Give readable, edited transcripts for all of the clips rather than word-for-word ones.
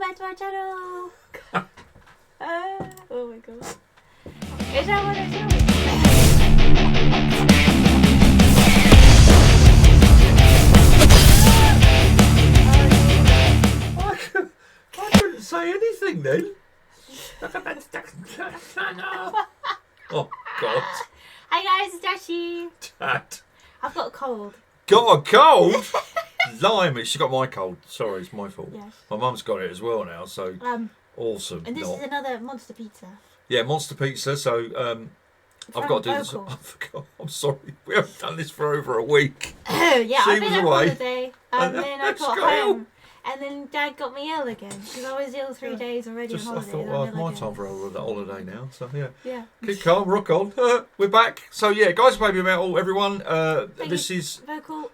back to our channel. Oh my god. Is that what I do? I couldn't say anything then. Oh God. Hi guys, it's Dashy. Dad. I've got a cold. Got a cold? Blimey, she got my cold. Sorry, it's my fault. Yes. My mum's got it as well now, so awesome. And this is another monster pizza. Yeah, monster pizza. So I've got to do this. I forgot. I'm sorry. We haven't done this for over a week. Oh yeah, I've been on holiday, and then I got home, and then Dad got me ill again because I was ill 3 days already on holiday. I thought, well, it's my time for a holiday now. So yeah. Yeah. Keep calm, rock on. We're back. So yeah, guys, Babymetal, everyone. This is vocal.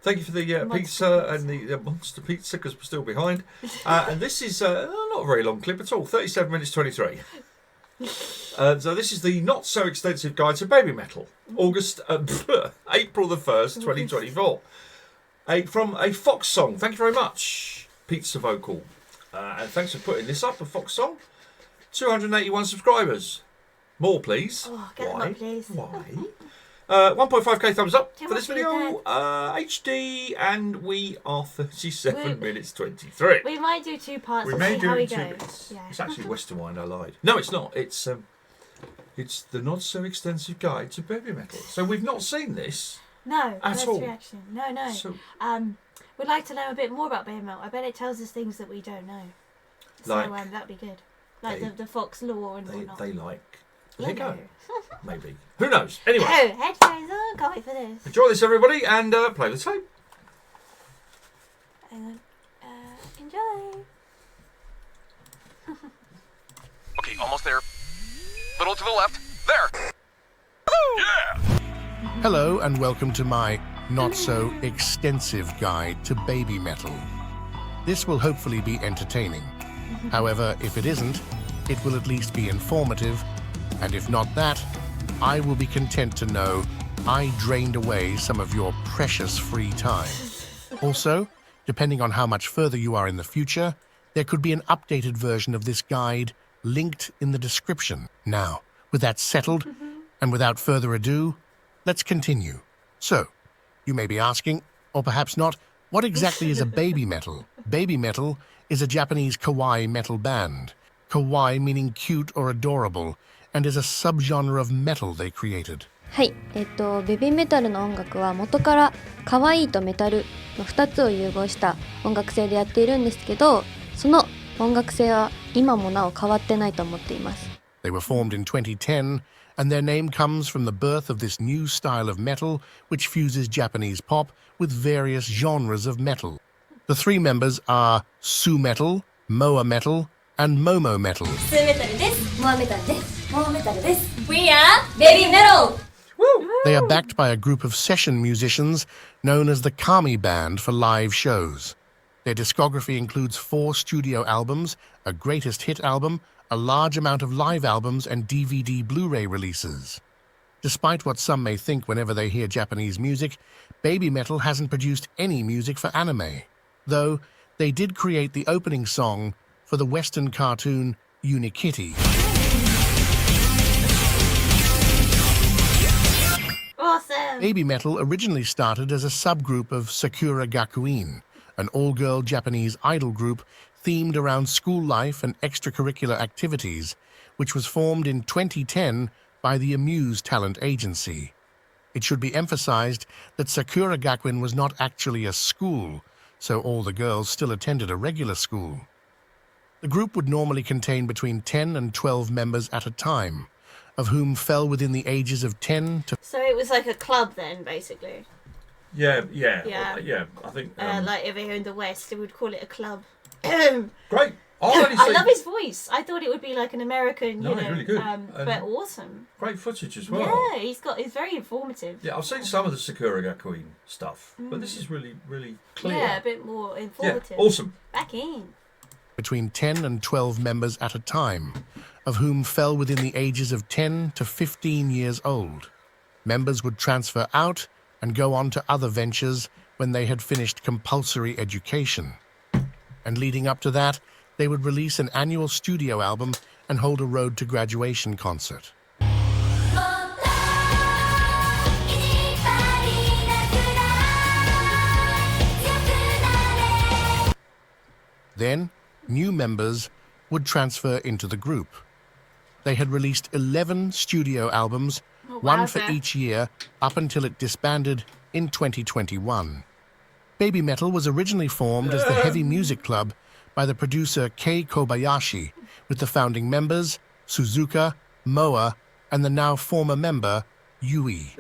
Thank you for the pizza and the monster pizza because we're still behind. And this is not a very long clip at all. 37 minutes 23. So this is the not so extensive guide to Babymetal, April the 1st, 2024. From a Fox song. Thank you very much, Pizza Vocal. And thanks for putting this up, a Fox song. 281 subscribers. More, please. Oh, get them up, please. Why? 1.5k thumbs up for this video. HD, and we are 37 minutes 23. We might do 2 parts. We may do how we two go. bits. Yeah. It's actually Western Wind. I lied. No, it's not. It's the not so extensive guide to Babymetal. So we've not seen this. No, at all. Reaction. No. So, we'd like to know a bit more about Babymetal. I bet it tells us things that we don't know. So that'd be good. Like the Fox lore and whatnot. They like Lego. Maybe. Who knows? Anyway. Oh, headphones on. Can't wait for this. Enjoy this, everybody, and play the tape. Hang on. Enjoy. Okay, almost there. Little to the left. There. Yeah. Hello and welcome to my not-so-extensive guide to Babymetal. This will hopefully be entertaining. However, if it isn't, it will at least be informative, and if not that, I will be content to know I drained away some of your precious free time. Also, depending on how much further you are in the future, there could be an updated version of this guide linked in the description. Now, with that settled, and without further ado, let's continue. So, you may be asking, or perhaps not, what exactly is a Babymetal? Babymetal is a Japanese kawaii metal band. Kawaii meaning cute or adorable, and is a subgenre of metal they created. はい、ベビーメタルの音楽は元からカワイイとメタルの2つを融合した音楽性でやっているんですけど、その音楽性は今もなお変わってないと思っています。They were formed in 2010, and their name comes from the birth of this new style of metal which fuses Japanese pop with various genres of metal. The 3 members are Metal, Moa Metal, and Momo Metal. Metal です。Moa Metal です。Momo Metal です。We are Babymetal. They are backed by a group of session musicians known as the Kami Band for live shows. Their discography includes 4 studio albums, a greatest hit album, a large amount of live albums, and DVD Blu-ray releases. Despite what some may think whenever they hear Japanese music, Babymetal hasn't produced any music for anime, though they did create the opening song for the Western cartoon Unikitty. Awesome! Babymetal originally started as a subgroup of Sakura Gakuin, an all-girl Japanese idol group themed around school life and extracurricular activities, which was formed in 2010 by the Amuse talent agency. It should be emphasized that Sakura Gakuin was not actually a school, so all the girls still attended a regular school. The group would normally contain between 10 and 12 members at a time, of whom fell within the ages of 10 to... So it was like a club then, basically? Yeah. I think... like over here in the West, they would call it a club. Great. I love his voice. I thought it would be like an American, really good. but awesome. Great footage as well. Yeah, it's very informative. Yeah, I've seen some of the Sakura Gakuin stuff, but this is really, really clear. Yeah, a bit more informative. Yeah, awesome. Back in. Between 10 and 12 members at a time, of whom fell within the ages of 10 to 15 years old. Members would transfer out and go on to other ventures when they had finished compulsory education. and leading up to that, they would release an annual studio album and hold a road to graduation concert. Then, new members would transfer into the group. They had released 11 studio albums, one for each year, up until it disbanded in 2021. Babymetal was originally formed as the heavy music club by the producer Kei Kobayashi, with the founding members Suzuka, Moa, and the now former member Yui.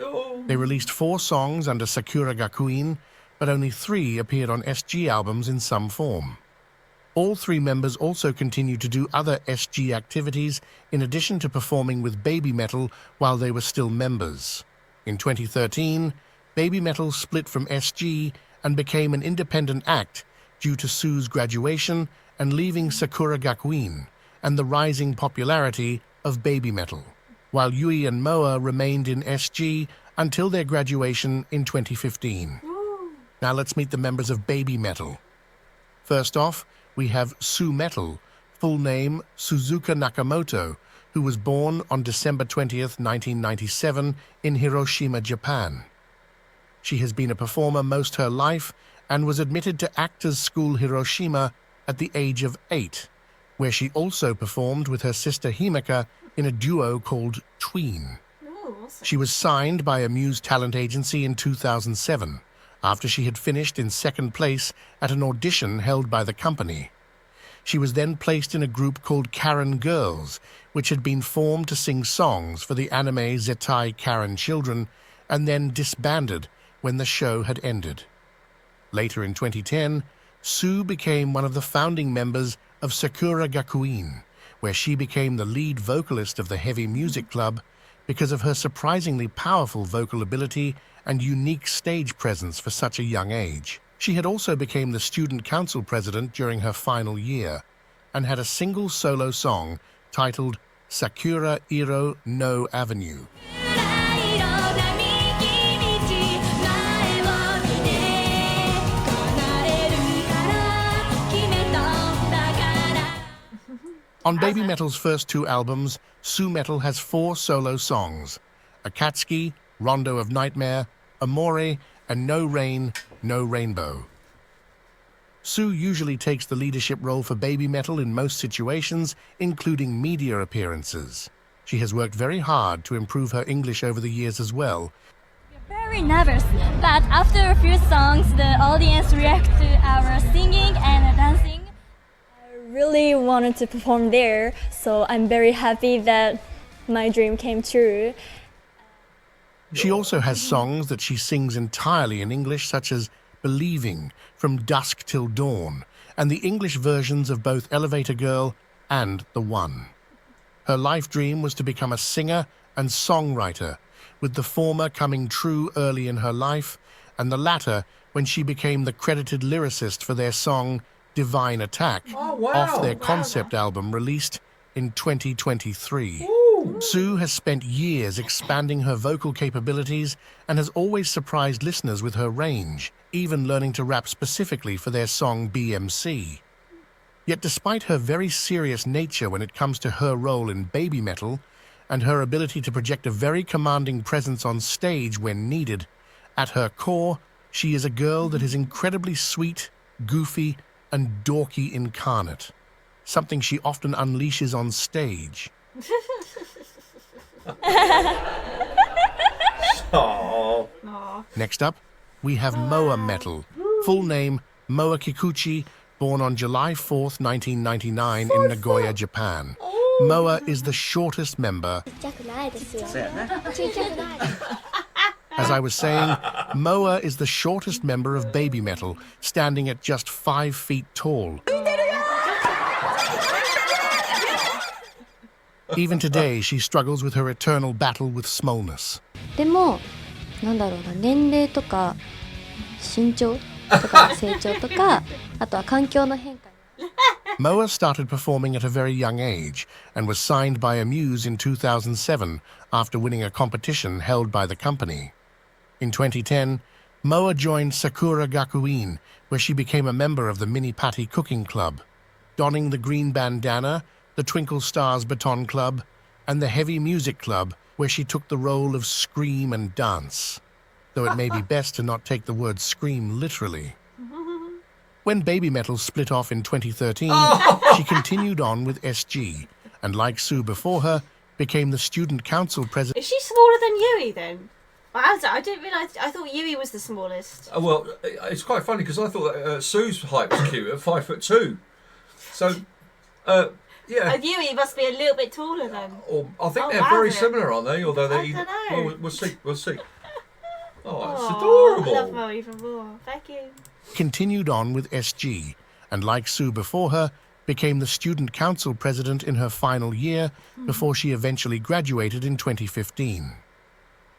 They released 4 songs under Sakura Gakuin, but only 3 appeared on SG albums in some form. All 3 members also continued to do other SG activities in addition to performing with Babymetal while they were still members. In 2013, Babymetal split from SG and became an independent act due to Sue's graduation and leaving Sakura Gakuin and the rising popularity of Babymetal, while Yui and Moa remained in SG until their graduation in 2015. Now let's meet the members of Babymetal. First off, we have Sue Metal, full name Suzuka Nakamoto, who was born on December 20th, 1997 in Hiroshima, Japan. She has been a performer most her life and was admitted to Actors School Hiroshima at the age of 8, where she also performed with her sister Himeka in a duo called Tween. She was signed by Amuse talent agency in 2007, after she had finished in second place at an audition held by the company. She was then placed in a group called Karen Girls, which had been formed to sing songs for the anime Zettai Karen Children, and then disbanded when the show had ended. Later in 2010, Sue became one of the founding members of Sakura Gakuin, where she became the lead vocalist of the heavy music club because of her surprisingly powerful vocal ability and unique stage presence for such a young age. She had also become the student council president during her final year and had a single solo song titled Sakura Iro no Avenue. On Babymetal's first 2 albums, Sue Metal has 4 solo songs: Akatsuki, Rondo of Nightmare, Amore, and No Rain, No Rainbow. Sue usually takes the leadership role for Babymetal in most situations, including media appearances. She has worked very hard to improve her English over the years as well. Very nervous, but after a few songs, the audience reacted to our singing and dancing. I really wanted to perform there, so I'm very happy that my dream came true. She also has songs that she sings entirely in English, such as Believing, From Dusk Till Dawn, and the English versions of both Elevator Girl and The One. Her life dream was to become a singer and songwriter, with the former coming true early in her life, and the latter when she became the credited lyricist for their song Divine Attack, off their concept album released in 2023. Sue has spent years expanding her vocal capabilities and has always surprised listeners with her range, even learning to rap specifically for their song BMC. Yet despite her very serious nature when it comes to her role in Babymetal, and her ability to project a very commanding presence on stage when needed, at her core, she is a girl that is incredibly sweet, goofy, and dorky incarnate, something she often unleashes on stage. Next up, we have Moa Metal, full name Moa Kikuchi, born on July 4th, 1999 in Nagoya, Japan. Moa is the shortest member. As I was saying, Moa is the shortest member of Babymetal, standing at just 5 feet tall. Even today, she struggles with her eternal battle with smallness. でも、なんだろうな、年齢とか身長とか成長とか、あとは環境の変化。Moa started performing at a very young age and was signed by Amuse in 2007 after winning a competition held by the company. In 2010, Moa joined Sakura Gakuin, where she became a member of the Mini Patty Cooking Club, donning the green bandana, the Twinkle Stars Baton Club, and the Heavy Music Club, where she took the role of Scream and Dance, though it may be best to not take the word scream literally. When Babymetal split off in 2013, she continued on with SG, and like Sue before her, became the student council president. Is she smaller than Yui then? I didn't realise. I thought Yui was the smallest. Well, it's quite funny because I thought that, Sue's height was cute at 5'2". So, yeah. And Yui must be a little bit taller then. Or, I think they're very similar, aren't they? Although they. I don't know. Well, we'll see. We'll see. Oh, it's adorable. I love Moa even more. Thank you. Continued on with SG, and like Sue before her, became the student council president in her final year before she eventually graduated in 2015.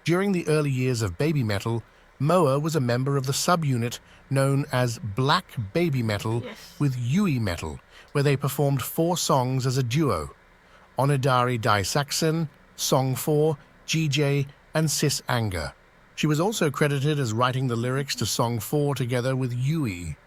During the early years of Babymetal, Moa was a member of the subunit known as Black Babymetal with Yui Metal, where they performed 4 songs as a duo: Onidari Daisaksen, Song 4, GJ, and Sis Anger. She was also credited as writing the lyrics to Song 4 together with Yui.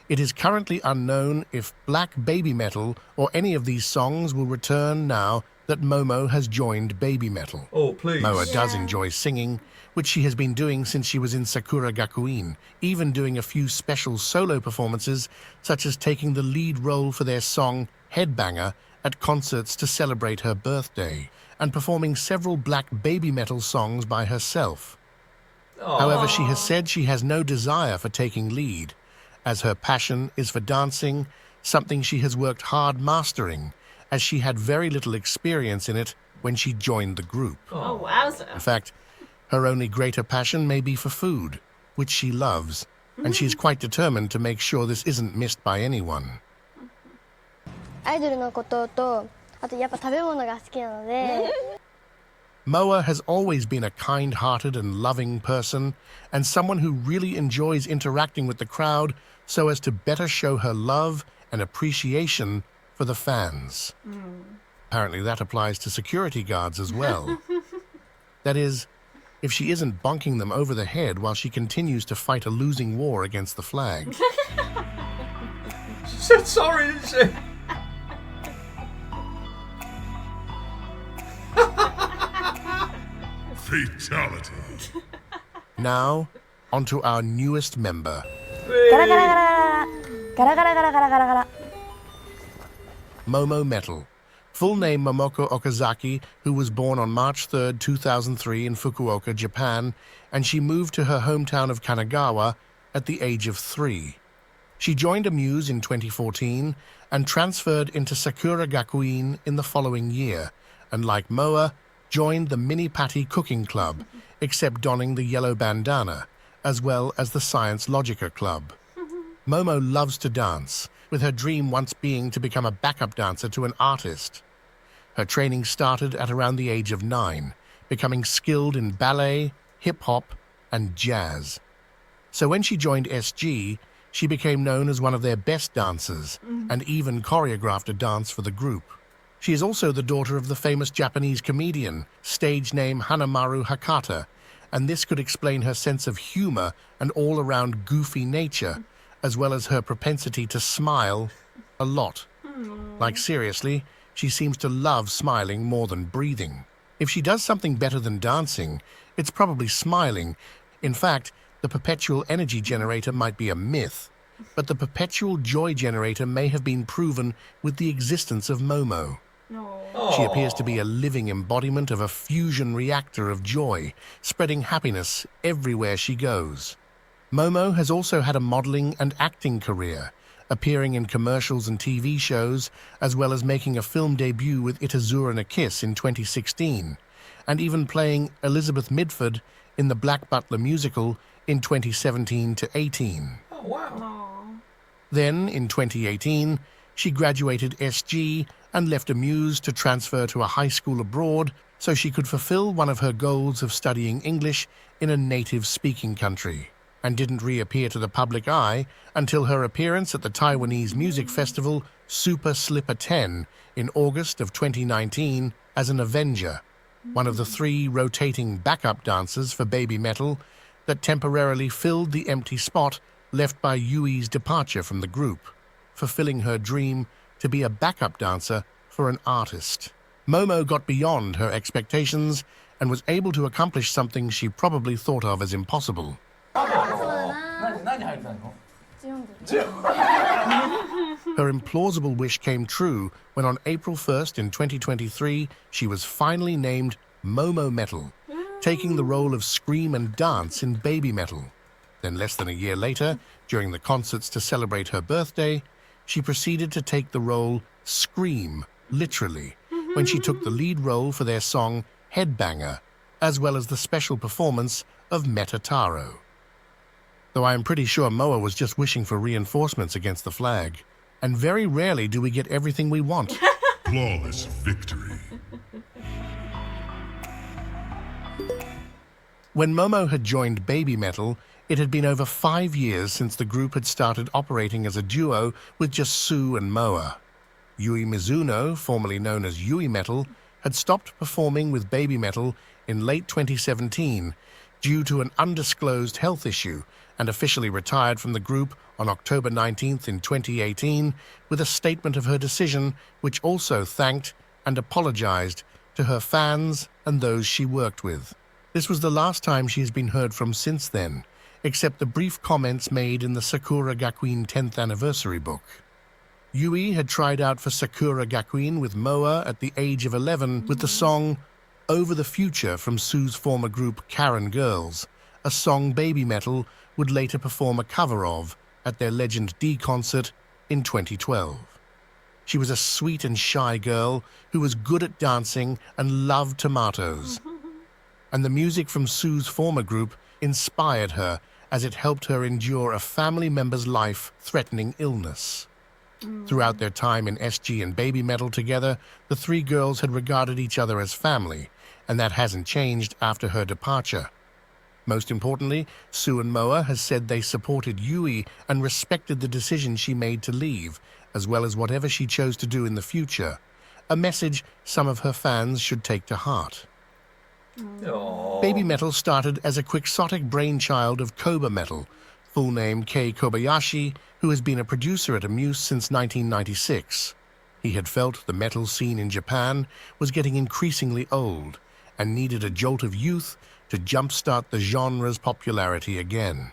It is currently unknown if Black Babymetal or any of these songs will return now that Momo has joined Babymetal. Oh, please. Moa does enjoy singing, which she has been doing since she was in Sakura Gakuin, even doing a few special solo performances, such as taking the lead role for their song Headbanger at concerts to celebrate her birthday, and performing several Black Babymetal songs by herself. Aww. However, she has said she has no desire for taking lead, as her passion is for dancing, something she has worked hard mastering, as she had very little experience in it when she joined the group. Oh, wowza. In fact, her only greater passion may be for food, which she loves, and she's quite determined to make sure this isn't missed by anyone. アイドルのことと、あとやっぱ食べ物が好きなので。Moa has always been a kind-hearted and loving person, and someone who really enjoys interacting with the crowd so as to better show her love and appreciation for the fans. Apparently that applies to security guards as well. That is, if she isn't bonking them over the head while she continues to fight a losing war against the flag. She said sorry, didn't she? Fatality. Now, onto our newest member. Momo Metal. Full name Momoko Okazaki, who was born on March 3, 2003 in Fukuoka, Japan, and she moved to her hometown of Kanagawa at the age of 3. She joined Amuse in 2014 and transferred into Sakura Gakuin in the following year, and like Moa, joined the Mini Patty Cooking Club, except donning the yellow bandana, as well as the Science Logica Club. Momo loves to dance, with her dream once being to become a backup dancer to an artist. Her training started at around the age of 9, becoming skilled in ballet, hip-hop, and jazz. So when she joined SG, she became known as one of their best dancers, and even choreographed a dance for the group. She is also the daughter of the famous Japanese comedian, stage name Hanamaru Hakata, and this could explain her sense of humor and all-around goofy nature, as well as her propensity to smile a lot. Like seriously, she seems to love smiling more than breathing. If she does something better than dancing, it's probably smiling. In fact, the perpetual energy generator might be a myth, but the perpetual joy generator may have been proven with the existence of Momo. She appears to be a living embodiment of a fusion reactor of joy, spreading happiness everywhere she goes. Momo has also had a modeling and acting career, appearing in commercials and TV shows, as well as making a film debut with Itazura na Kiss in 2016, and even playing Elizabeth Midford in the Black Butler musical in 2017-18. Oh, wow. Then, in 2018, she graduated SG and left Amuse to transfer to a high school abroad so she could fulfill one of her goals of studying English in a native-speaking country, and didn't reappear to the public eye until her appearance at the Taiwanese music festival Super Slipper 10 in August of 2019 as an Avenger, one of the 3 rotating backup dancers for Babymetal, that temporarily filled the empty spot left by Yui's departure from the group, fulfilling her dream to be a backup dancer for an artist. Momo got beyond her expectations and was able to accomplish something she probably thought of as impossible. Her implausible wish came true when on April 1st in 2023, she was finally named Momo Metal, taking the role of Scream and Dance in Babymetal. Then less than a year later, during the concerts to celebrate her birthday, she proceeded to take the role Scream, literally, when she took the lead role for their song Headbanger, as well as the special performance of Metataro. Though I am pretty sure Moa was just wishing for reinforcements against the flag. And very rarely do we get everything we want. Flawless victory. When Momo had joined Babymetal, it had been over 5 years since the group had started operating as a duo with just Sue and Moa. Yui Mizuno, formerly known as Yui Metal, had stopped performing with Babymetal in late 2017 due to an undisclosed health issue and officially retired from the group on October 19th in 2018 with a statement of her decision, which also thanked and apologized to her fans and those she worked with. This was the last time she has been heard from since then, except the brief comments made in the Sakura Gakuin 10th anniversary book. Yui had tried out for Sakura Gakuin with Moa at the age of 11 with the song Over the Future from Sue's former group Karen Girls, a song Babymetal would later perform a cover of at their Legend D concert in 2012. She was a sweet and shy girl who was good at dancing and loved tomatoes. And the music from Sue's former group inspired her as it helped her endure a family member's life-threatening illness. Throughout their time in SG and Babymetal together, the three girls had regarded each other as family, and that hasn't changed after her departure. Most importantly, Sue and Moa has said they supported Yui and respected the decision she made to leave, as well as whatever she chose to do in the future, a message some of her fans should take to heart. Babymetal started as a quixotic brainchild of Kobametal, full name Kei Kobayashi, who has been a producer at Amuse since 1996. He had felt the metal scene in Japan was getting increasingly old and needed a jolt of youth to jumpstart the genre's popularity again.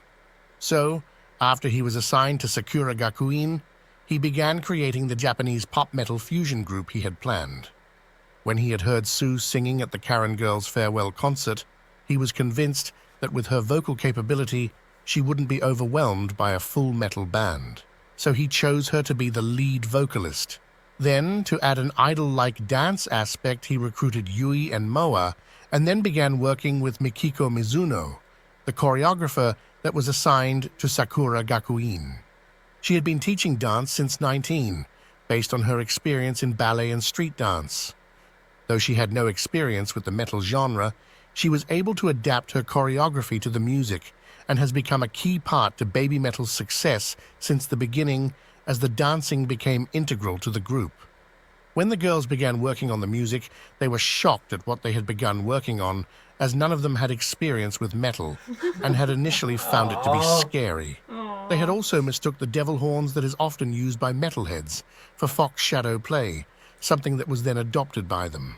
So, after he was assigned to Sakura Gakuin, he began creating the Japanese pop metal fusion group he had planned. When he had heard Sue singing at the Karen Girls' farewell concert, he was convinced that with her vocal capability, she wouldn't be overwhelmed by a full metal band. So he chose her to be the lead vocalist. Then, to add an idol-like dance aspect, he recruited Yui and Moa, and then began working with Mikiko Mizuno, the choreographer that was assigned to Sakura Gakuin. She had been teaching dance since 19, based on her experience in ballet and street dance. Though she had no experience with the metal genre, she was able to adapt her choreography to the music and has become a key part to Babymetal's success since the beginning as the dancing became integral to the group. When the girls began working on the music, they were shocked at what they had begun working on, as none of them had experience with metal and had initially found it to be scary. They had also mistook the devil horns that is often used by metalheads for fox shadow play, something that was then adopted by them.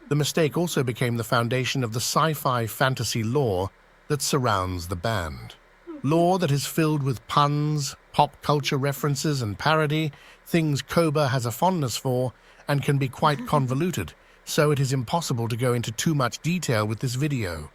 The mistake also became the foundation of the sci-fi fantasy lore that surrounds the band. Lore that is filled with puns, pop culture references and parody, things Koba has a fondness for, and can be quite convoluted, so it is impossible to go into too much detail with this video.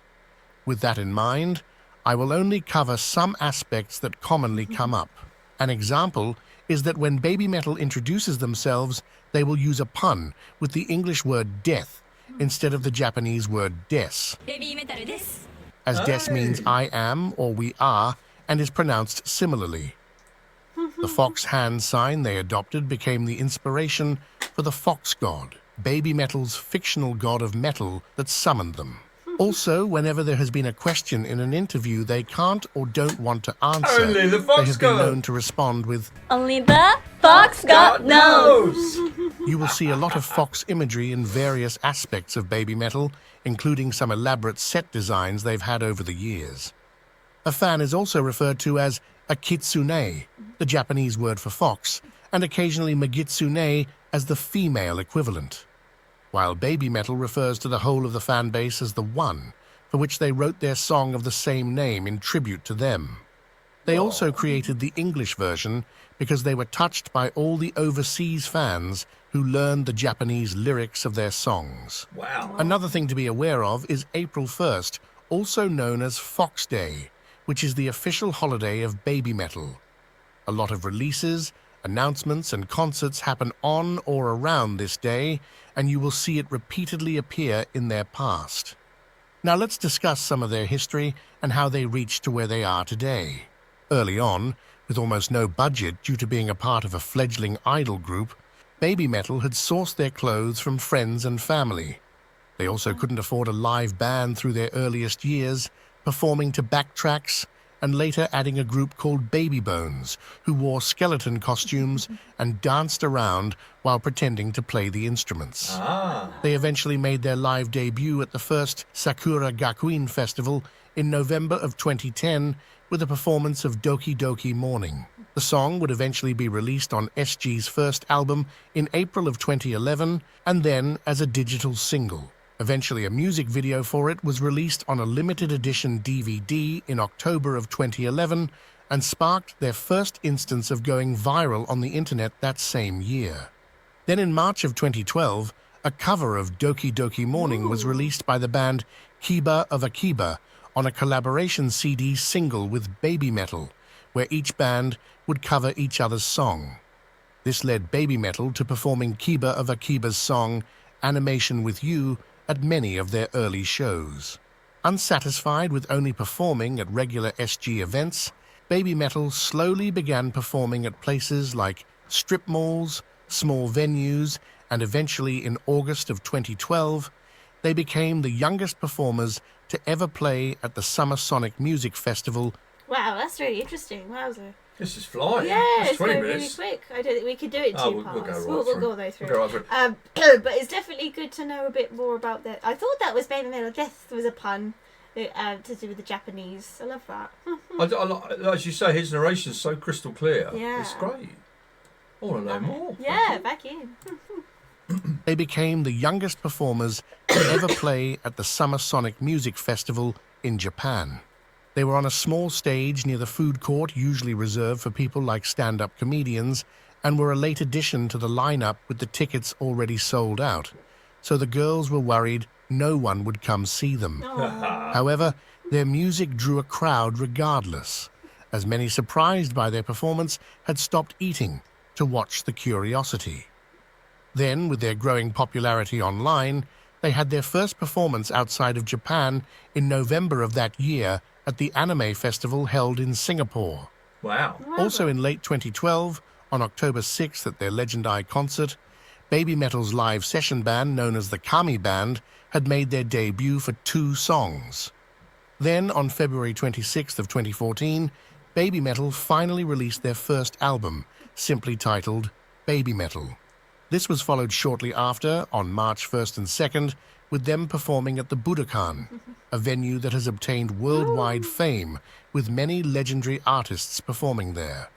With that in mind, I will only cover some aspects that commonly come up. An example is that when Babymetal introduces themselves, they will use a pun with the English word death instead of the Japanese word des, as des means I am or we are and is pronounced similarly. The fox hand sign they adopted became the inspiration for the fox god, Babymetal's fictional god of metal that summoned them. Also, whenever there has been a question in an interview they can't or don't want to answer, Only the they fox have been god. known to respond with, Only the fox god knows. You will see a lot of fox imagery in various aspects of Babymetal, including some elaborate set designs they've had over the years. A fan is also referred to as a kitsune, the Japanese word for fox, and occasionally magitsune as the female equivalent, while Babymetal refers to the whole of the fan base as the One, for which they wrote their song of the same name in tribute to them. They also created the English version because they were touched by all the overseas fans who learned the Japanese lyrics of their songs. Wow. Another thing to be aware of is April 1st, also known as Fox Day, which is the official holiday of Babymetal. A lot of releases, announcements and concerts happen on or around this day, and you will see it repeatedly appear in their past. Now let's discuss some of their history and how they reached to where they are today. Early on, with almost no budget due to being a part of a fledgling idol group, Babymetal had sourced their clothes from friends and family. They also couldn't afford a live band through their earliest years, performing to backtracks, and later adding a group called Baby Bones, who wore skeleton costumes and danced around while pretending to play the instruments. They eventually made their live debut at the first Sakura Gakuin festival in November of 2010 with a performance of Doki Doki Morning. The song would eventually be released on SG's first album in April of 2011 and then as a digital single. Eventually, a music video for it was released on a limited edition DVD in October of 2011 and sparked their first instance of going viral on the internet that same year. Then in March of 2012, a cover of Doki Doki Morning was released by the band Kiba of Akiba on a collaboration CD single with Babymetal, where each band would cover each other's song. This led Babymetal to performing Kiba of Akiba's song Animation with You at many of their early shows. Unsatisfied with only performing at regular SG events, Babymetal slowly began performing at places like strip malls, small venues, and eventually in August of 2012, they became the youngest performers to ever play at the Summer Sonic Music Festival. Wow, that's really interesting. Wowzer. This is flying. Yeah, That's it's 20 going minutes. really quick. I don't think we could do it in two parts. We'll go through. We'll go right through. But it's definitely good to know a bit more about that. I thought that was Babymetal. Death was a pun to do with the Japanese. I love that. As you say, his narration's so crystal clear. Yeah. It's great. I want to know more. Yeah, back in. They became the youngest performers to ever play at the Summer Sonic Music Festival in Japan. They were on a small stage near the food court usually reserved for people like stand-up comedians and were a late addition to the lineup with the tickets already sold out, so the girls were worried no one would come see them. However, their music drew a crowd regardless, as many surprised by their performance had stopped eating to watch the curiosity. Then, with their growing popularity online, they had their first performance outside of Japan in November of that year at the Anime Festival held in Singapore. Wow. Also in late 2012, on October 6th at their Legend Eye concert, Babymetal's live session band known as the Kami Band had made their debut for 2 songs. Then, on February 26th of 2014, Babymetal finally released their first album, simply titled Babymetal. This was followed shortly after, on March 1st and 2nd, with them performing at the Budokan, a venue that has obtained worldwide fame, with many legendary artists performing there.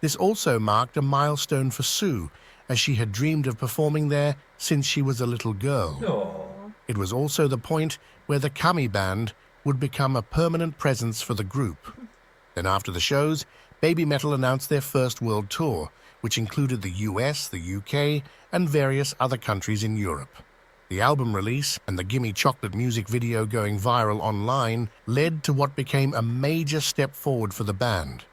This also marked a milestone for Sue, as she had dreamed of performing there since she was a little girl. Aww. It was also the point where the Kami Band would become a permanent presence for the group. Then after the shows, Babymetal announced their first world tour, which included the US, the UK, and various other countries in Europe. The album release and the Gimme Chocolate music video going viral online led to what became a major step forward for the band,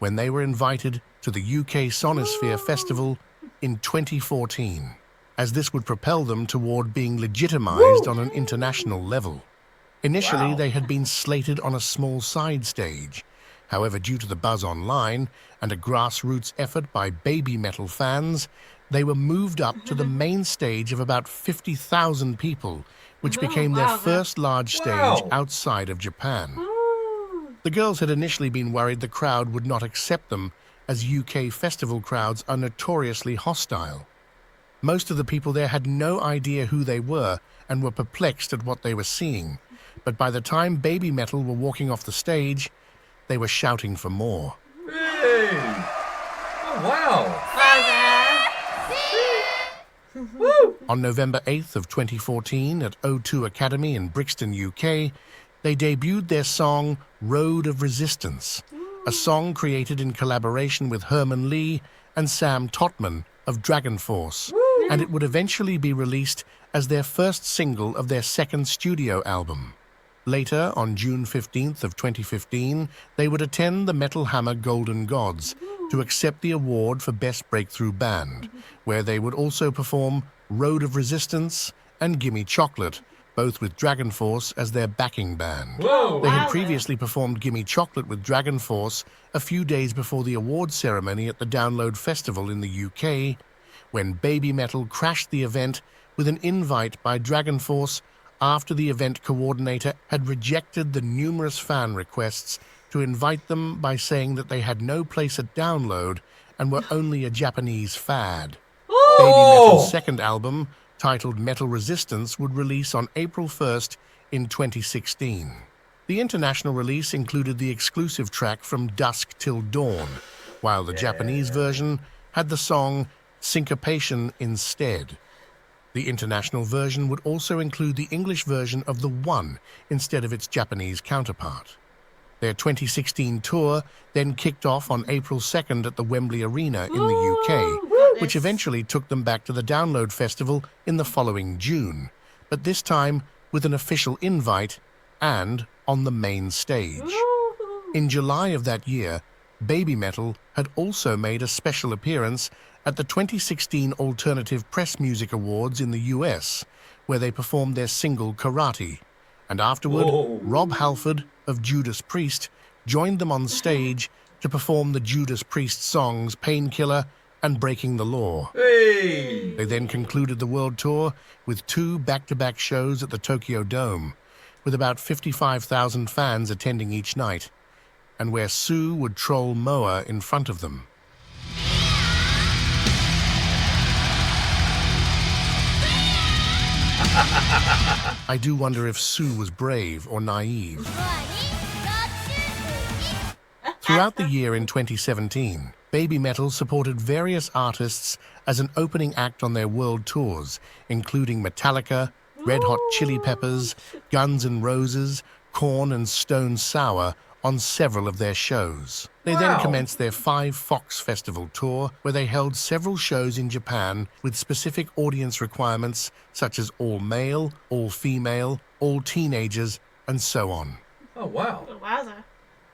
when they were invited to the UK Sonosphere Festival in 2014, as this would propel them toward being legitimized on an international level. Initially, they had been slated on a small side stage. However, due to the buzz online and a grassroots effort by Babymetal fans, they were moved up to the main stage of about 50,000 people, which became their first large stage Wow. outside of Japan. Ooh. The girls had initially been worried the crowd would not accept them, as UK festival crowds are notoriously hostile. Most of the people there had no idea who they were and were perplexed at what they were seeing. But by the time Babymetal were walking off the stage, they were shouting for more. Hey! Oh, wow! Woo! On November 8th of 2014 at O2 Academy in Brixton, UK, they debuted their song Road of Resistance, a song created in collaboration with Herman Lee and Sam Totman of Dragon Force, and it would eventually be released as their first single of their second studio album. Later, on June 15th of 2015, they would attend the Metal Hammer Golden Gods to accept the award for Best Breakthrough Band, where they would also perform Road of Resistance and Gimme Chocolate, both with Dragon Force as their backing band. Whoa! They had previously performed Gimme Chocolate with Dragon Force a few days before the awards ceremony at the Download Festival in the UK, when Babymetal crashed the event with an invite by Dragon Force after the event coordinator had rejected the numerous fan requests to invite them by saying that they had no place at Download and were only a Japanese fad. Babymetal's second album, titled Metal Resistance, would release on April 1st in 2016. The international release included the exclusive track From Dusk Till Dawn, while the Japanese version had the song Syncopation instead. The international version would also include the English version of The One instead of its Japanese counterpart. Their 2016 tour then kicked off on April 2nd at the Wembley Arena in the UK, which eventually took them back to the Download Festival in the following June, but this time with an official invite and on the main stage. In July of that year, Babymetal had also made a special appearance at the 2016 Alternative Press Music Awards in the US, where they performed their single Karate, and afterward, Rob Halford of Judas Priest joined them on stage to perform the Judas Priest songs Painkiller and Breaking the Law. Hey! They then concluded the world tour with 2 back-to-back shows at the Tokyo Dome, with about 55,000 fans attending each night, and where Sue would troll Moa in front of them. I do wonder if Sue was brave or naive. Throughout the year in 2017, Babymetal supported various artists as an opening act on their world tours, including Metallica, Red Hot Chili Peppers, Guns N' Roses, Korn and Stone Sour on several of their shows. They then commenced their 5 Fox Festival tour, where they held several shows in Japan with specific audience requirements such as all male, all female, all teenagers, and so on. Oh, wow. Wowza.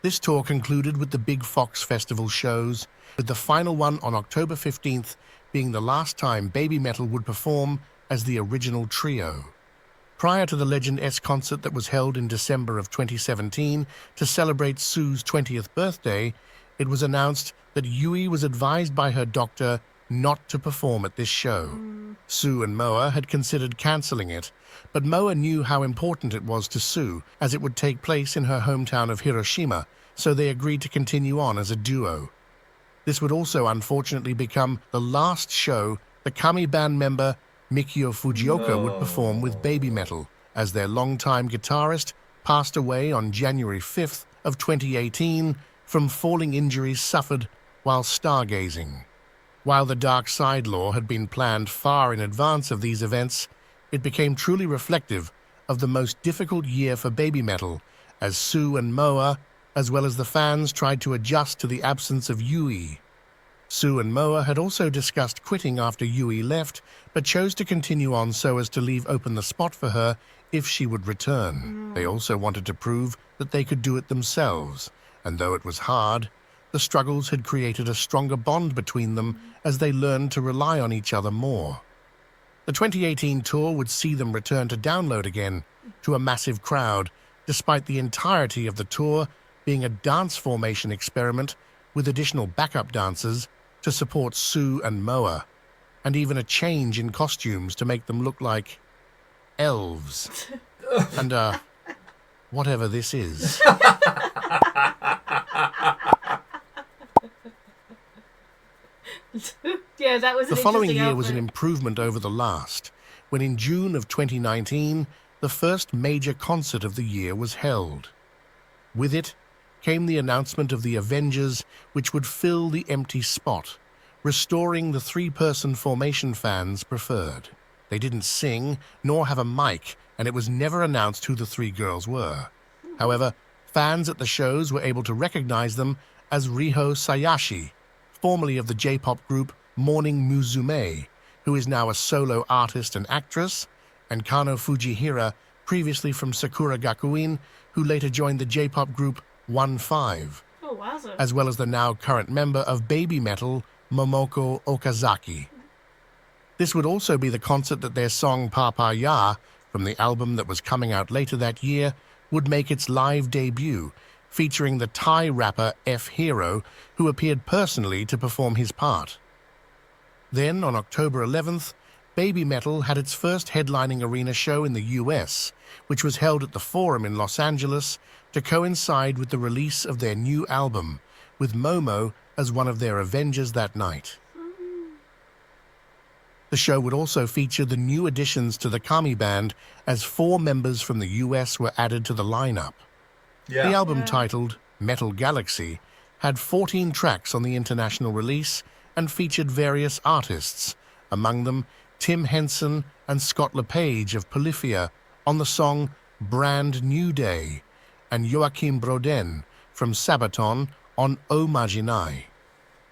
This tour concluded with the big Fox Festival shows, with the final one on October 15th being the last time Babymetal would perform as the original trio. Prior to the Legend S concert that was held in December of 2017 to celebrate Sue's 20th birthday, it was announced that Yui was advised by her doctor not to perform at this show. Sue and Moa had considered cancelling it, but Moa knew how important it was to Sue, as it would take place in her hometown of Hiroshima, so they agreed to continue on as a duo. This would also unfortunately become the last show the Kami band member Mikio Fujioka would perform with Babymetal, as their longtime guitarist passed away on January 5th of 2018 from falling injuries suffered while stargazing. While the Dark Side Law had been planned far in advance of these events, it became truly reflective of the most difficult year for Babymetal, as Sue and Moa, as well as the fans, tried to adjust to the absence of Yui. Sue and Moa had also discussed quitting after Yui left, but chose to continue on so as to leave open the spot for her if she would return. They also wanted to prove that they could do it themselves, and though it was hard, the struggles had created a stronger bond between them as they learned to rely on each other more. The 2018 tour would see them return to Download again, to a massive crowd, despite the entirety of the tour being a dance formation experiment with additional backup dancers to support Sue and Moa, and even a change in costumes to make them look like elves. And, whatever this is. Yeah, that was The following year was an outfit. improvement over the last, when in June of 2019, the first major concert of the year was held. With it came the announcement of the Avengers, which would fill the empty spot, restoring the three-person formation fans preferred. They didn't sing, nor have a mic, and it was never announced who the three girls were. However, fans at the shows were able to recognize them as Riho Sayashi, formerly of the J-pop group Morning Musume, who is now a solo artist and actress, and Kano Fujihira, previously from Sakura Gakuin, who later joined the J-pop group 1-5, Oh, wowza. as well as the now current member of Babymetal, Momoko Okazaki. This would also be the concert that their song Papa Ya, from the album that was coming out later that year, would make its live debut, featuring the Thai rapper F-Hero, who appeared personally to perform his part. Then, on October 11th, Babymetal had its first headlining arena show in the US, which was held at the Forum in Los Angeles to coincide with the release of their new album, with Momo as one of their Avengers that night. The show would also feature the new additions to the Kami band, as 4 members from the US were added to the lineup. Yeah. The album, titled Metal Galaxy, had 14 tracks on the international release and featured various artists, among them Tim Henson and Scott LePage of Polyphia on the song Brand New Day, and Joachim Broden from Sabaton on O Majinai.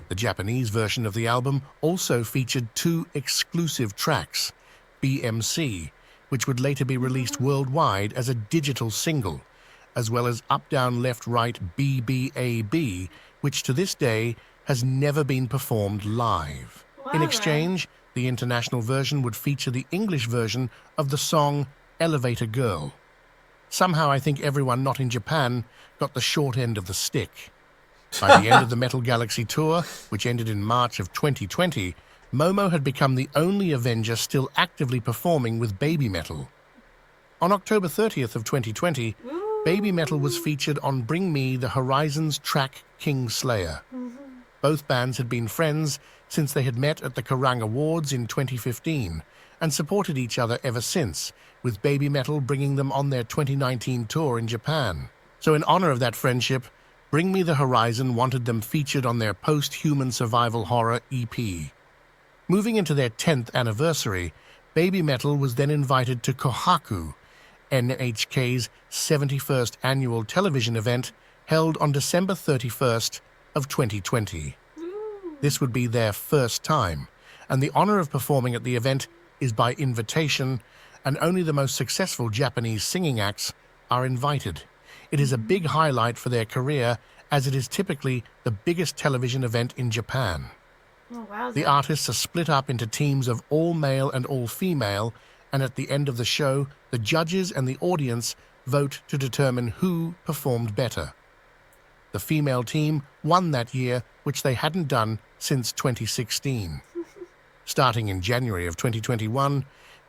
The Japanese version of the album also featured 2 exclusive tracks, BMC, which would later be released worldwide as a digital single, as well as Up Down Left Right BBAB, which to this day has never been performed live. In exchange, the international version would feature the English version of the song Elevator Girl. Somehow I think everyone not in Japan got the short end of the stick. By the end of the Metal Galaxy tour, which ended in March of 2020, Momo had become the only Avenger still actively performing with Babymetal. On October 30th of 2020, Babymetal was featured on Bring Me the Horizon's track Kingslayer. Both bands had been friends since they had met at the Kerrang Awards in 2015 and supported each other ever since, with Babymetal bringing them on their 2019 tour in Japan. So in honor of that friendship, Bring Me the Horizon wanted them featured on their post-human survival horror EP. Moving into their 10th anniversary, Babymetal was then invited to Kohaku, NHK's 71st annual television event held on December 31st of 2020. This would be their first time, and the honor of performing at the event is by invitation, and only the most successful Japanese singing acts are invited. It is a big highlight for their career, as it is typically the biggest television event in Japan. Oh, wow. The artists are split up into teams of all male and all female, and at the end of the show, the judges and the audience vote to determine who performed better. The female team won that year, which they hadn't done since 2016. Starting in January of 2021,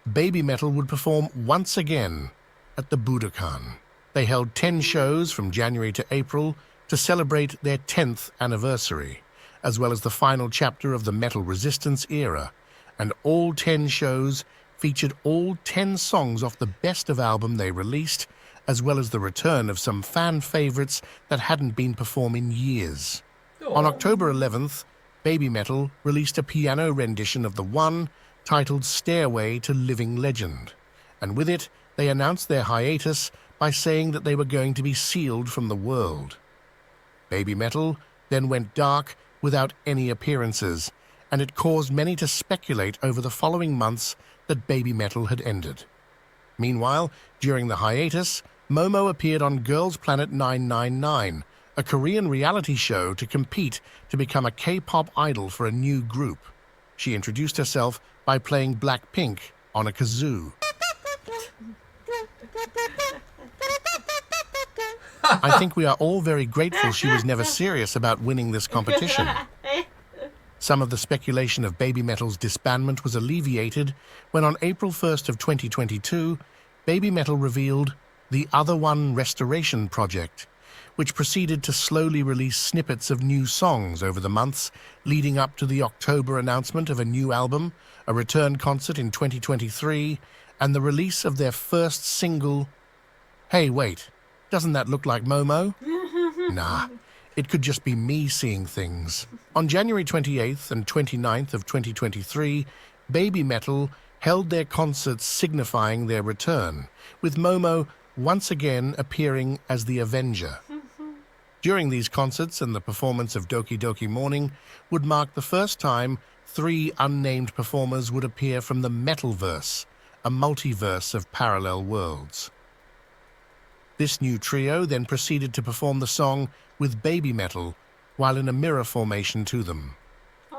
Babymetal would perform once again at the Budokan. They held 10 shows from January to April to celebrate their 10th anniversary, as well as the final chapter of the Metal Resistance era, and all 10 shows featured all 10 songs off the best of album they released, as well as the return of some fan favorites that hadn't been performed in years. On October 11th, Babymetal released a piano rendition of the one titled Stairway to Living Legend, and with it they announced their hiatus by saying that they were going to be sealed from the world. Babymetal then went dark without any appearances, and it caused many to speculate over the following months that Babymetal had ended. Meanwhile, during the hiatus, Momo appeared on Girls Planet 999, a Korean reality show to compete to become a K-pop idol for a new group. She introduced herself by playing Blackpink on a kazoo. I think we are all very grateful she was never serious about winning this competition. Some of the speculation of Babymetal's disbandment was alleviated when on April 1st of 2022, Babymetal revealed the Other One Restoration Project, which proceeded to slowly release snippets of new songs over the months leading up to the October announcement of a new album, a return concert in 2023, and the release of their first single. Hey, wait, doesn't that look like Momo? Nah, it could just be me seeing things. On January 28th and 29th of 2023, Babymetal held their concerts signifying their return, with Momo once again appearing as the Avenger. During these concerts and the performance of Doki Doki Morning would mark the first time 3 unnamed performers would appear from the Metalverse, a multiverse of parallel worlds. This new trio then proceeded to perform the song with Babymetal while in a mirror formation to them.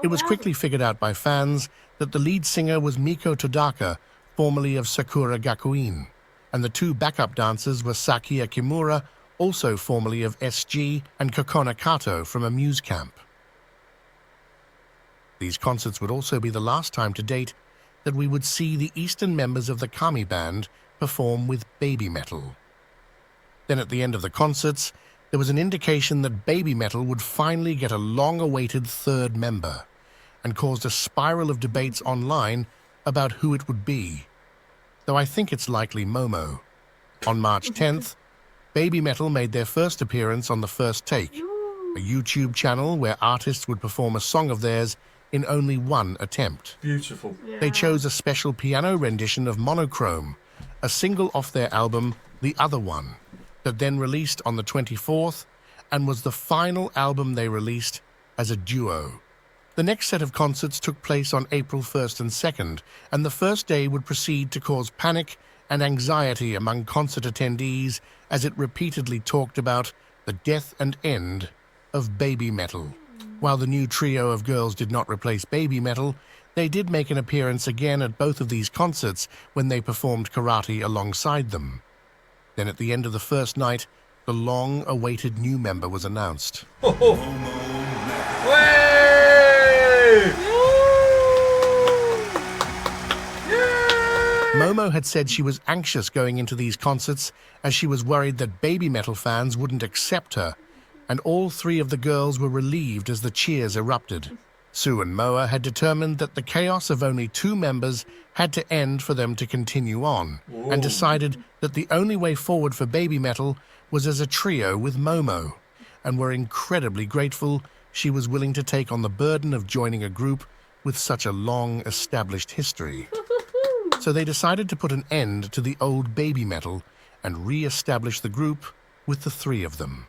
It was quickly figured out by fans that the lead singer was Miko Todaka, formerly of Sakura Gakuin, and the 2 backup dancers were Sakia Kimura, also formerly of SG, and Kokona Kato from Amuse Camp. These concerts would also be the last time to date that we would see the Eastern members of the Kami band perform with Babymetal. Then at the end of the concerts, there was an indication that Babymetal would finally get a long-awaited 3rd member, and caused a spiral of debates online about who it would be, though I think it's likely Momo. On March 10th, Babymetal made their first appearance on The First Take, a YouTube channel where artists would perform a song of theirs in only 1 attempt. Beautiful. Yeah. They chose a special piano rendition of Monochrome, a single off their album The Other One, that then released on the 24th and was the final album they released as a duo. The next set of concerts took place on April 1st and 2nd, and the first day would proceed to cause panic and anxiety among concert attendees as it repeatedly talked about the death and end of Babymetal. While the new trio of girls did not replace Babymetal, they did make an appearance again at both of these concerts when they performed karate alongside them. Then at the end of the first night, the long-awaited new member was announced. Momo had said she was anxious going into these concerts as she was worried that Babymetal fans wouldn't accept her, and all 3 of the girls were relieved as the cheers erupted. Sue and Moa had determined that the chaos of only 2 members had to end for them to continue on, and decided that the only way forward for Babymetal was as a trio with Momo, and were incredibly grateful she was willing to take on the burden of joining a group with such a long-established history. So they decided to put an end to the old Babymetal and re-establish the group with the 3 of them.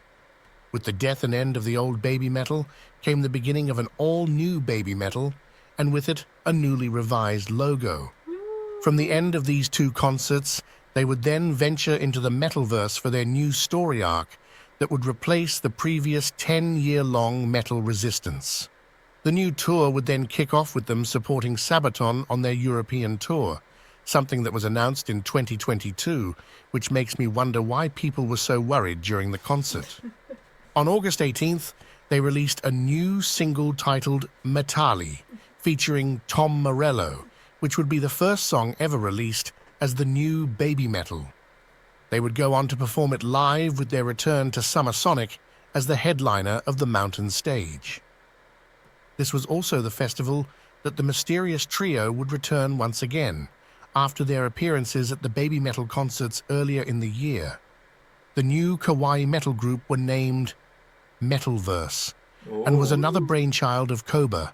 With the death and end of the old Babymetal came the beginning of an all-new Babymetal, and with it a newly revised logo. From the end of these 2 concerts, they would then venture into the Metalverse for their new story arc that would replace the previous 10-year-long Metal Resistance. The new tour would then kick off with them supporting Sabaton on their European tour, something that was announced in 2022, which makes me wonder why people were so worried during the concert. On August 18th, they released a new single titled Metali, featuring Tom Morello, which would be the first song ever released as the new Babymetal. They would go on to perform it live with their return to Summer Sonic as the headliner of the Mountain Stage. This was also the festival that the mysterious trio would return once again, after their appearances at the Babymetal concerts earlier in the year. The new kawaii metal group were named Metalverse, and was another brainchild of Koba,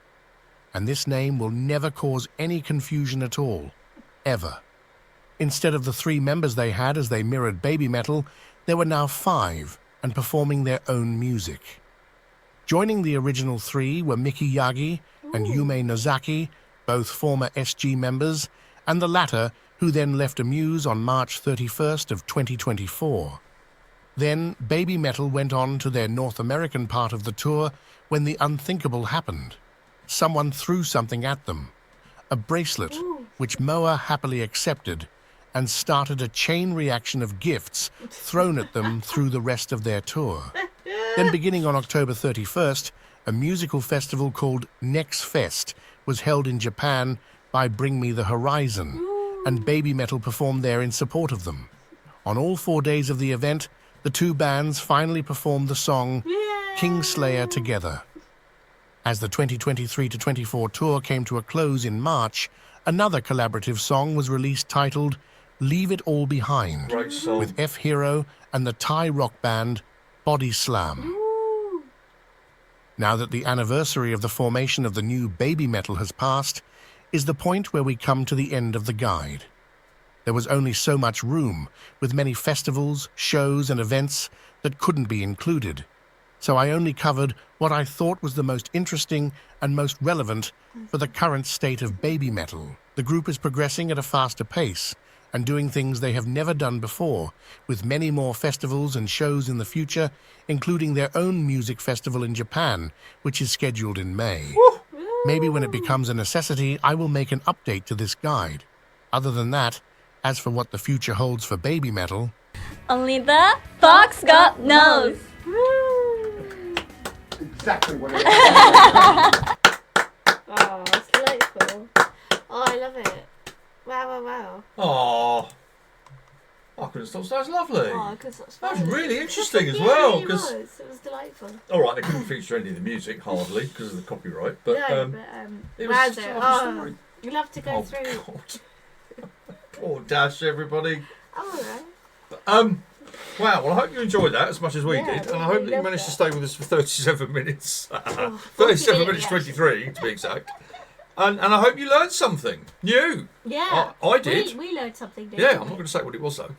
and this name will never cause any confusion at all, ever. Instead of the 3 members they had as they mirrored Babymetal, there were now 5, and performing their own music. Joining the original 3 were Miki Yagi and Yume Nozaki, both former SG members, and the latter, who then left Amuse on March 31st of 2024. Then Babymetal went on to their North American part of the tour when the unthinkable happened. Someone threw something at them, a bracelet, which Moa happily accepted, and started a chain reaction of gifts thrown at them through the rest of their tour. Then beginning on October 31st, a musical festival called Next Fest was held in Japan by Bring Me the Horizon, and Babymetal performed there in support of them. On all 4 days of the event, the two bands finally performed the song Kingslayer together. As the 2023-24 tour came to a close in March, another collaborative song was released titled Leave It All Behind, Great song. with F-Hero and the Thai rock band Body Slam. Now that the anniversary of the formation of the new Babymetal has passed, is the point where we come to the end of the guide. There was only so much room, with many festivals, shows and events that couldn't be included. So I only covered what I thought was the most interesting and most relevant for the current state of Babymetal. The group is progressing at a faster pace and doing things they have never done before, with many more festivals and shows in the future, including their own music festival in Japan, which is scheduled in May. Maybe when it becomes a necessity, I will make an update to this guide. Other than that, as for what the future holds for Babymetal, Only the fox god knows. exactly what it Oh, it's delightful. Oh, I love it. Wow. Oh, I couldn't stop. That's lovely. Oh, I could such That was really interesting as Yeah, well. it Because was delightful. all right, they couldn't feature any of the music hardly because of the copyright. But it was wowzer. just a lovely story. You love to go Oh through. God. Poor Dash, everybody. Oh, all right. Wow, well, I hope you enjoyed that as much as we Yeah, did, and we I hope really that you loved managed to it. stay with us for 37 minutes. 40 37 minutes minutes, 23, to be exact. And I hope you learned something new. Yeah. I did. We learned something, didn't Yeah, we? I'm not going to say what it was, though.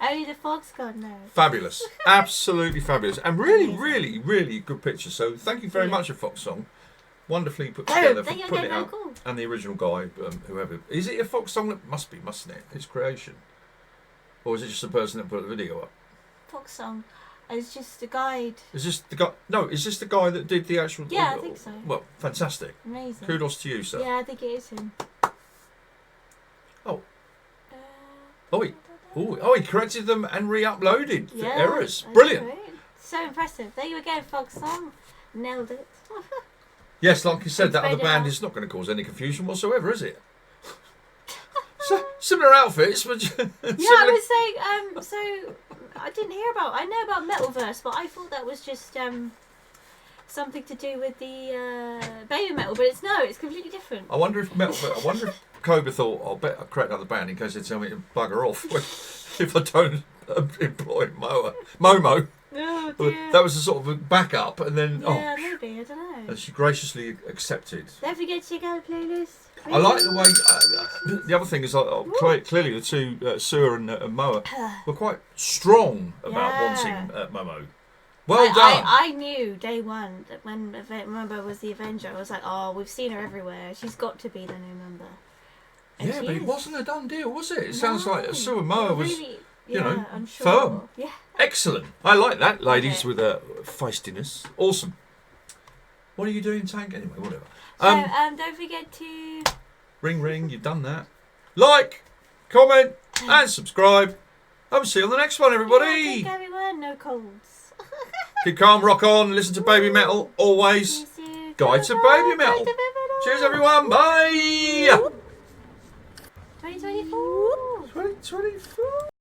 Only the fox god knows. Fabulous. Absolutely fabulous. And really good picture. So thank you very much, a Fox Song. Wonderfully put together for thank you putting it again, out. cool. And the original guy, whoever. Is it a Fox Song? That must be, mustn't it? His creation. Or is it just the person that put the video up? Fox song. It's just a guide. Is this the guy? No, is this the guy that did the actual? Yeah, I think so. Well, fantastic. Amazing. Kudos to you, sir. Yeah, I think it is him. Oh. Oh, he corrected them and re-uploaded the errors. that's Brilliant. great. So impressive. There you go, fox song. Nailed it. Yes, like you said, that other Spread it band out. is not going to cause any confusion whatsoever, is it? So, similar outfits, but Yeah, I was saying, so I didn't hear about. I know about Metalverse, but I thought that was just something to do with the Babymetal. But it's completely different. I wonder if Koba thought, I'll bet I'll create another band in case they tell me to bugger off if I don't employ Momo. Oh But dear. that was a sort of a backup, and then Yeah, maybe I don't know. and she graciously accepted. Don't forget to check out the playlist. I like the way. The other thing is, clearly the two Sue and Moa were quite strong about wanting Momo. Well done. I knew day one that when Momo was the Avenger, I was like, oh, we've seen her everywhere. She's got to be the new member. And Yeah, she but it is. wasn't a done deal, was it? It sounds like Sue and Moa was really, you know, unsure. firm. Yeah. Excellent. I like that, ladies, Okay. with feistiness. Awesome. What are you doing, Tank? Anyway, whatever. So don't forget to Ring, you've done that. Like, comment, and subscribe. I'll see you on the next one, everybody. take everyone, no colds. Keep calm, rock on, listen to Babymetal, always. Guide to Babymetal. Cheers, everyone. Bye. 2024. 2024.